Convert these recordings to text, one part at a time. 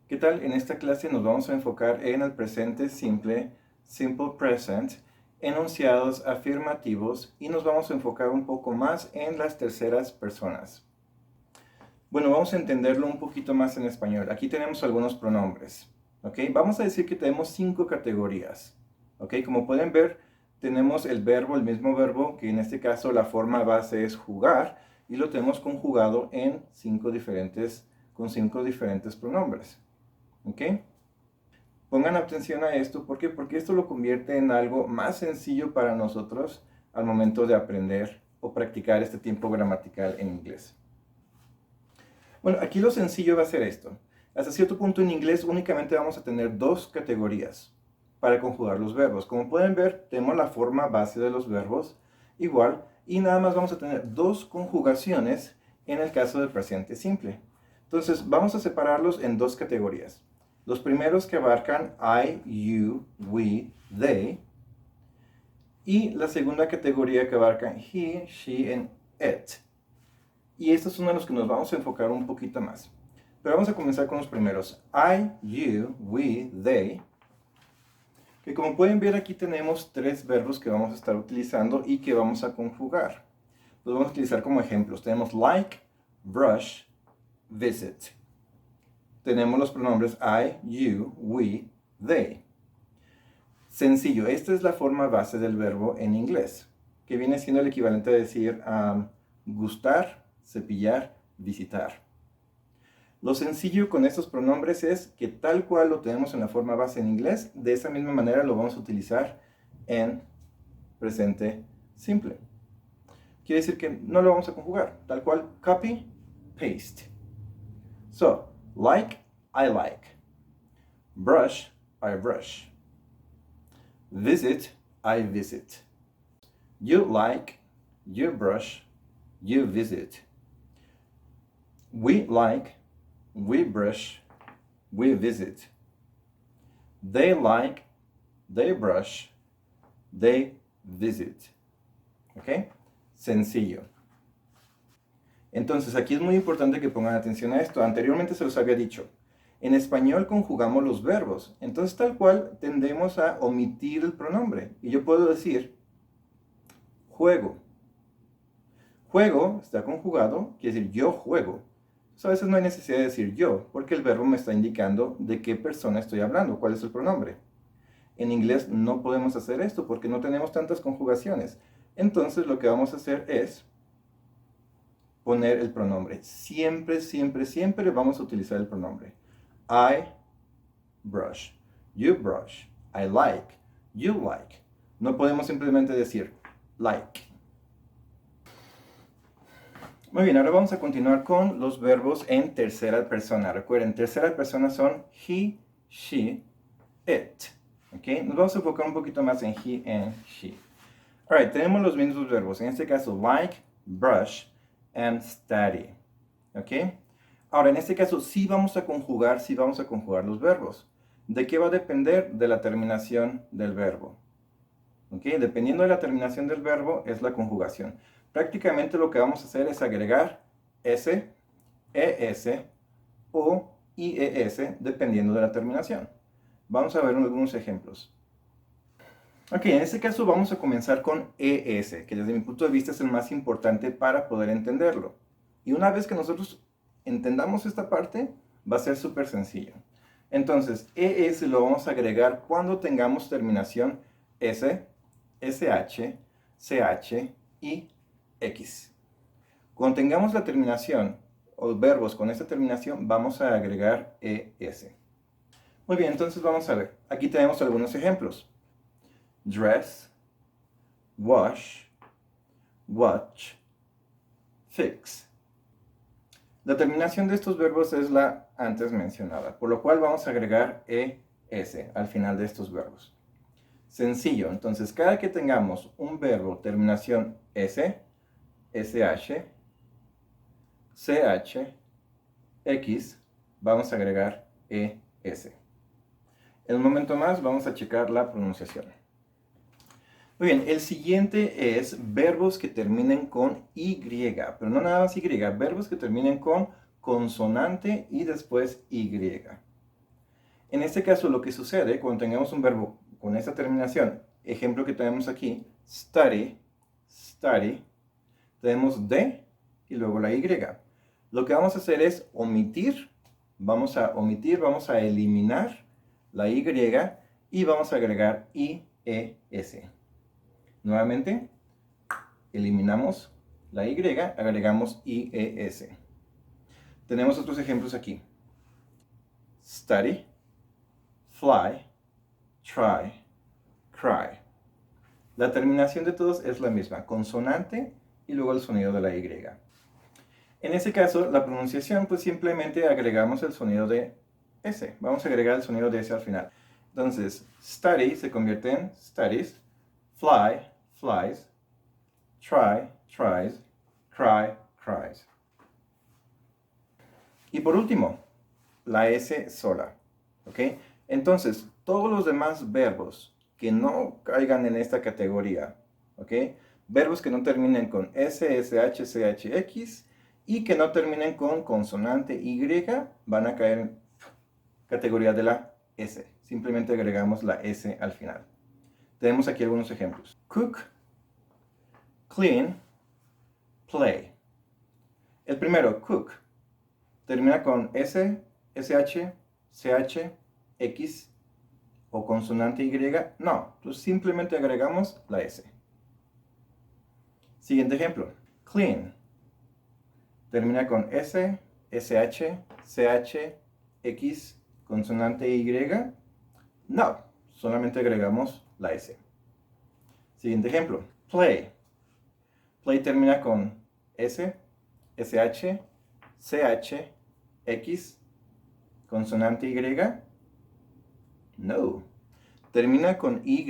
¿Qué tal? En esta clase nos vamos a enfocar en el presente simple, simple present, enunciados afirmativos y nos vamos a enfocar un poco más en las terceras personas. Bueno, vamos a entenderlo un poquito más en español. Aquí tenemos algunos pronombres, ¿ok? Vamos a decir que tenemos 5 categorías, ¿ok? Como pueden ver, tenemos el mismo verbo, que en este caso la forma base es jugar, y lo tenemos conjugado en 5 diferentes pronombres. ¿Ok? Pongan atención a esto, ¿por qué? Porque esto lo convierte en algo más sencillo para nosotros al momento de aprender o practicar este tiempo gramatical en inglés. Bueno, aquí lo sencillo va a ser esto. Hasta cierto punto en inglés únicamente vamos a tener 2 categorías para conjugar los verbos. Como pueden ver, tenemos la forma base de los verbos igual y nada más vamos a tener 2 conjugaciones en el caso del presente simple. Entonces, vamos a separarlos en 2 categorías. Los primeros que abarcan I, you, we, they. Y la segunda categoría que abarcan he, she, and it. Y estos son los que nos vamos a enfocar un poquito más. Pero vamos a comenzar con los primeros. I, you, we, they. Que como pueden ver aquí tenemos 3 verbos que vamos a estar utilizando y que vamos a conjugar. Los vamos a utilizar como ejemplos. Tenemos like, brush, visit. Tenemos los pronombres I, you, we, they. Sencillo, esta es la forma base del verbo en inglés, que viene siendo el equivalente a decir gustar, cepillar, visitar. Lo sencillo con estos pronombres es que tal cual lo tenemos en la forma base en inglés, de esa misma manera lo vamos a utilizar en presente simple. Quiere decir que no lo vamos a conjugar, tal cual, copy, paste. So, like, I like. Brush, I brush. Visit, I visit. You like, you brush, you visit. We like, we brush, we visit. They like, they brush, they visit. ¿Ok? Sencillo. Entonces, aquí es muy importante que pongan atención a esto. Anteriormente se los había dicho. En español conjugamos los verbos. Entonces, tal cual, tendemos a omitir el pronombre. Y yo puedo decir, juego. Juego está conjugado, quiere decir yo juego. Entonces, a veces no hay necesidad de decir yo, porque el verbo me está indicando de qué persona estoy hablando, cuál es el pronombre. En inglés no podemos hacer esto porque no tenemos tantas conjugaciones. Entonces, lo que vamos a hacer es poner el pronombre. Siempre, siempre, siempre vamos a utilizar el pronombre. I brush. You brush. I like. You like. No podemos simplemente decir like. Muy bien, ahora vamos a continuar con los verbos en tercera persona. Recuerden, tercera persona son he, she, it. ¿Ok? Nos vamos a enfocar un poquito más en he and she. Alright, tenemos los mismos verbos. En este caso, like, brush, and study. ¿Ok? Ahora, en este caso, sí vamos a conjugar los verbos. ¿De qué va a depender? De la terminación del verbo. ¿Ok? Dependiendo de la terminación del verbo, es la conjugación. Prácticamente lo que vamos a hacer es agregar S, ES o IES, dependiendo de la terminación. Vamos a ver algunos ejemplos. Ok, en este caso vamos a comenzar con ES, que desde mi punto de vista es el más importante para poder entenderlo. Y una vez que nosotros entendamos esta parte, va a ser súper sencillo. Entonces, ES lo vamos a agregar cuando tengamos terminación S, SH, CH y X. Cuando tengamos la terminación o verbos con esta terminación, vamos a agregar ES. Muy bien, entonces vamos a ver. Aquí tenemos algunos ejemplos. Dress, wash, watch, fix. La terminación de estos verbos es la antes mencionada, por lo cual vamos a agregar ES al final de estos verbos. Sencillo, entonces cada que tengamos un verbo terminación S, SH, CH, X, vamos a agregar ES. En un momento más vamos a checar la pronunciación. Muy bien, el siguiente es verbos que terminen con Y, pero no nada más Y, verbos que terminen con consonante y después Y. En este caso, lo que sucede cuando tengamos un verbo con esta terminación, ejemplo que tenemos aquí, study, study, tenemos de y luego la y. Lo que vamos a hacer es omitir, vamos a eliminar la y y vamos a agregar ies. Nuevamente, eliminamos la y, agregamos ies. Tenemos otros ejemplos aquí. Study, fly, try, cry. La terminación de todos es la misma, consonante y luego el sonido de la y. En este caso, la pronunciación, pues simplemente agregamos el sonido de S. Vamos a agregar el sonido de S al final. Entonces, study se convierte en studies, fly, flies, try, tries, cry, cries. Y por último, la S sola. ¿Ok? Entonces, todos los demás verbos que no caigan en esta categoría, ¿ok? Verbos que no terminen con S, SH, CH, X y que no terminen con consonante Y van a caer en categoría de la S. Simplemente agregamos la S al final. Tenemos aquí algunos ejemplos. Cook, clean, play. El primero, cook, termina con S, SH, CH, X o consonante Y. No, pues simplemente agregamos la S. Siguiente ejemplo. Clean. Termina con S, SH, CH, X, consonante Y. No, solamente agregamos la S. Siguiente ejemplo. Play. Play termina con S, SH, CH, X, consonante Y. No. Termina con Y,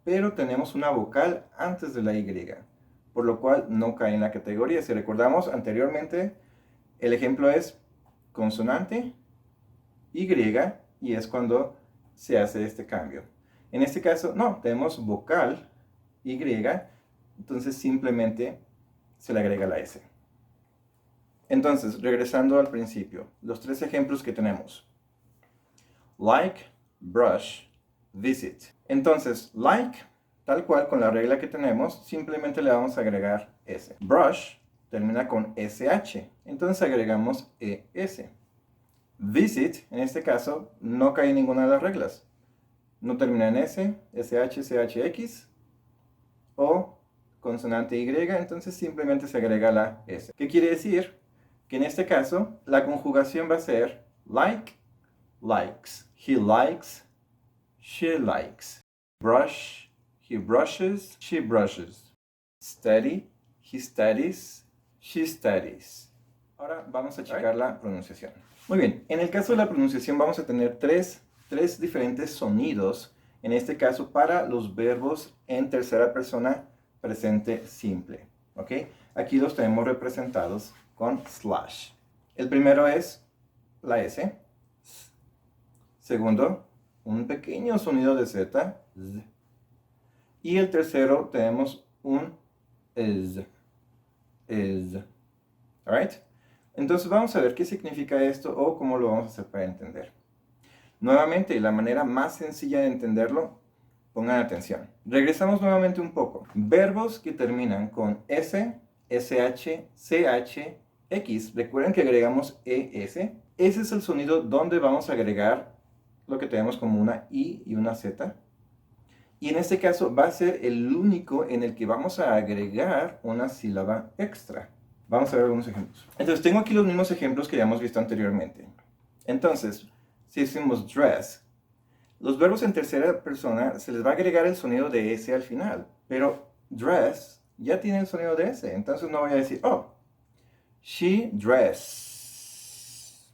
pero tenemos una vocal antes de la Y, por lo cual no cae en la categoría. Si recordamos anteriormente, el ejemplo es consonante Y y es cuando se hace este cambio. En este caso, no, tenemos vocal Y, entonces simplemente se le agrega la S. Entonces, regresando al principio, los tres ejemplos que tenemos. Like, brush, visit. Entonces, like, tal cual con la regla que tenemos, simplemente le vamos a agregar S. Brush termina con SH, entonces agregamos ES. Visit, en este caso, no cae en ninguna de las reglas. No termina en S, SH, CH, X o consonante Y, entonces simplemente se agrega la S. ¿Qué quiere decir? Que en este caso, la conjugación va a ser like, likes. He likes, she likes. Brush, he brushes, she brushes. Study, he studies, she studies. Ahora vamos a checar la pronunciación. Muy bien, en el caso de la pronunciación vamos a tener tres diferentes sonidos, en este caso para los verbos en tercera persona presente simple. ¿Ok? Aquí los tenemos representados con slash. El primero es la S. Segundo, un pequeño sonido de Z. Z. Y el tercero tenemos un is. Is. Alright? Entonces vamos a ver qué significa esto o cómo lo vamos a hacer para entender. Nuevamente, la manera más sencilla de entenderlo, pongan atención. Regresamos nuevamente un poco. Verbos que terminan con S, SH, CH, X. Recuerden que agregamos ES. Ese es el sonido donde vamos a agregar lo que tenemos como una I y una Z. Y en este caso va a ser el único en el que vamos a agregar una sílaba extra. Vamos a ver algunos ejemplos. Entonces, tengo aquí los mismos ejemplos que ya hemos visto anteriormente. Entonces, si decimos dress, los verbos en tercera persona se les va a agregar el sonido de S al final. Pero dress ya tiene el sonido de S. Entonces no voy a decir, oh, she dress.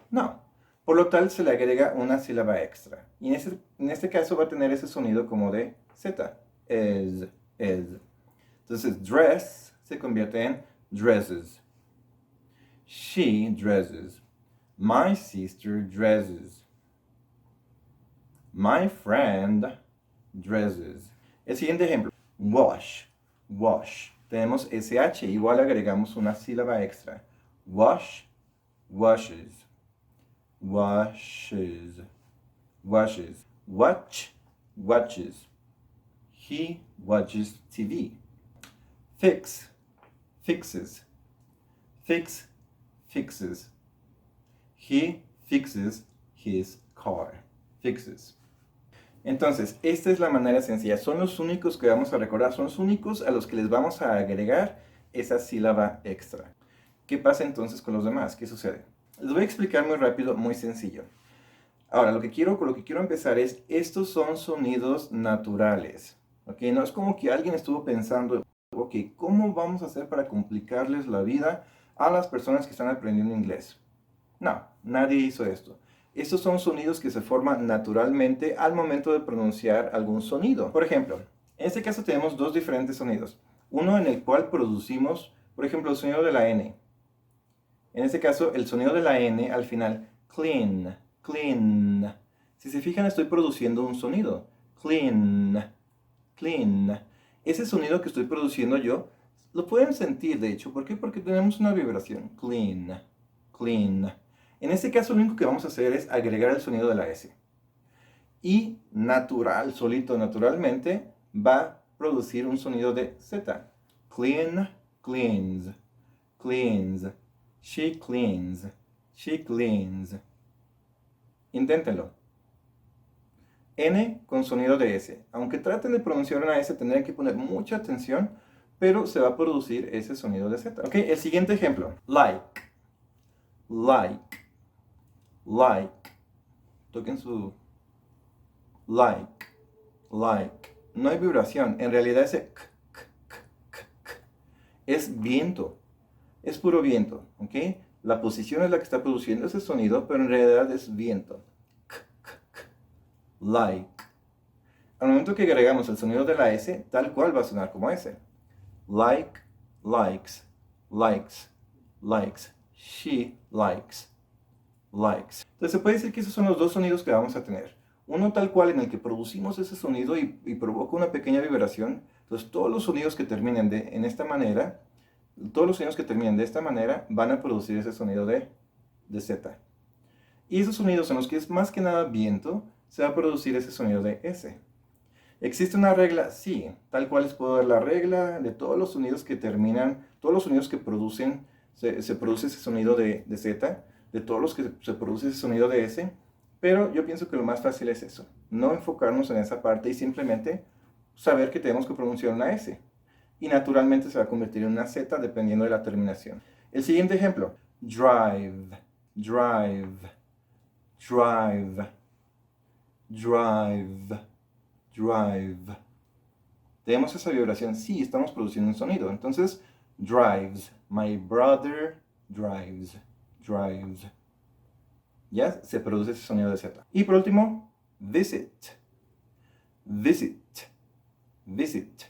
No. Por lo tal, se le agrega una sílaba extra. Y en este caso va a tener ese sonido como de Z. Es. Entonces, dress se convierte en dresses. She dresses. My sister dresses. My friend dresses. El siguiente ejemplo. Wash. Wash. Tenemos SH, igual agregamos una sílaba extra. Wash, washes. Washes. washes. Watch, watches. He watches TV. Fix, fixes. Fix, fixes. He fixes his car. Fixes. Entonces, esta es la manera sencilla. Son los únicos que vamos a recordar. Son los únicos a los que les vamos a agregar esa sílaba extra. ¿Qué pasa entonces con los demás? ¿Qué sucede? Les voy a explicar muy rápido, muy sencillo. Ahora, con lo que quiero empezar es, estos son sonidos naturales. ¿Ok? No es como que alguien estuvo pensando, ok, ¿cómo vamos a hacer para complicarles la vida a las personas que están aprendiendo inglés? No, nadie hizo esto. Estos son sonidos que se forman naturalmente al momento de pronunciar algún sonido. Por ejemplo, en este caso tenemos dos diferentes sonidos. Uno en el cual producimos, por ejemplo, el sonido de la N. En este caso, el sonido de la N al final, clean, clean. Si se fijan, estoy produciendo un sonido. Clean, clean. Ese sonido que estoy produciendo yo, lo pueden sentir, de hecho. ¿Por qué? Porque tenemos una vibración. Clean, clean. En este caso, lo único que vamos a hacer es agregar el sonido de la S. Y natural, solito, naturalmente, va a producir un sonido de Z. Clean, cleans, cleans. She cleans, she cleans. Inténtenlo. N con sonido de S. Aunque traten de pronunciar una S, tendrán que poner mucha atención, pero se va a producir ese sonido de Z. Ok, el siguiente ejemplo. Like, like, like. Toquen su like, like. No hay vibración. En realidad ese es viento. Es puro viento, ¿ok? La posición es la que está produciendo ese sonido, pero en realidad es viento. Like. Al momento que agregamos el sonido de la S, tal cual va a sonar como S. Like, likes, likes, likes. She likes, likes. Entonces se puede decir que esos son los dos sonidos que vamos a tener. Uno tal cual en el que producimos ese sonido y provoca una pequeña vibración. Entonces todos los sonidos que terminen en esta manera, todos los sonidos que terminen de esta manera van a producir ese sonido de Z. Y esos sonidos en los que es más que nada viento, se va a producir ese sonido de S. ¿Existe una regla? Sí, tal cual les puedo dar la regla de todos los sonidos que terminan, todos los sonidos que producen, se produce ese sonido de Z, de todos los que se produce ese sonido de S, pero yo pienso que lo más fácil es eso, no enfocarnos en esa parte y simplemente saber que tenemos que pronunciar una S. Y naturalmente se va a convertir en una Z dependiendo de la terminación. El siguiente ejemplo, drive, drive, drive, drive, drive. ¿Tenemos esa vibración? Sí, estamos produciendo un sonido. Entonces, drives, my brother drives, drives. ¿Ya? Se produce ese sonido de Z. Y por último, visit, visit, visit.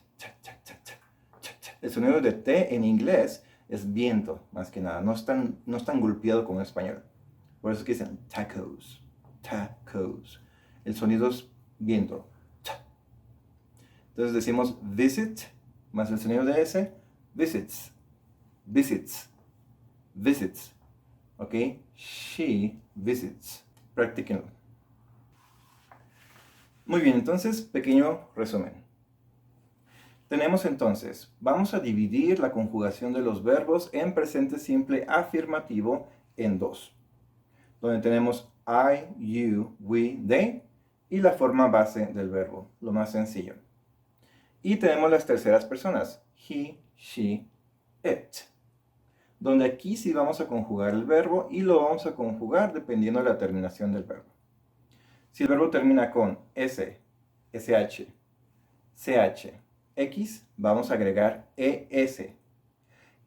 El sonido de T en inglés es viento, más que nada. No es tan golpeado como en español. Por eso es que dicen tacos, tacos. El sonido es viento. Entonces decimos visit, más el sonido de S, visits, visits, visits. ¿Ok? She visits. Practíquenlo. Muy bien, entonces, pequeño resumen. Tenemos entonces, vamos a dividir la conjugación de los verbos en presente simple afirmativo en dos. Donde tenemos I, you, we, they y la forma base del verbo, lo más sencillo. Y tenemos las terceras personas, he, she, it. Donde aquí sí vamos a conjugar el verbo y lo vamos a conjugar dependiendo de la terminación del verbo. Si el verbo termina con S, SH, CH, X, vamos a agregar ES.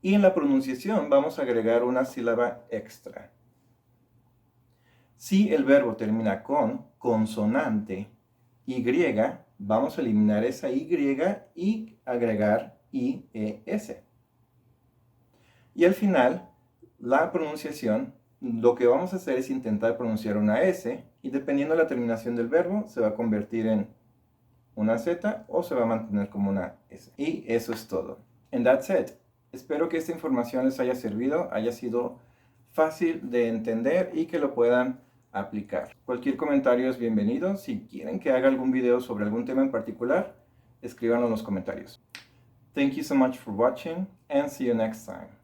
Y en la pronunciación vamos a agregar una sílaba extra. Si el verbo termina con consonante Y, vamos a eliminar esa Y y agregar IES. Y al final, la pronunciación, lo que vamos a hacer es intentar pronunciar una S y dependiendo de la terminación del verbo, se va a convertir en una Z o se va a mantener como una S. Y eso es todo. And that's it. Espero que esta información les haya servido, haya sido fácil de entender y que lo puedan aplicar. Cualquier comentario es bienvenido. Si quieren que haga algún video sobre algún tema en particular, escríbanlo en los comentarios. Thank you so much for watching and see you next time.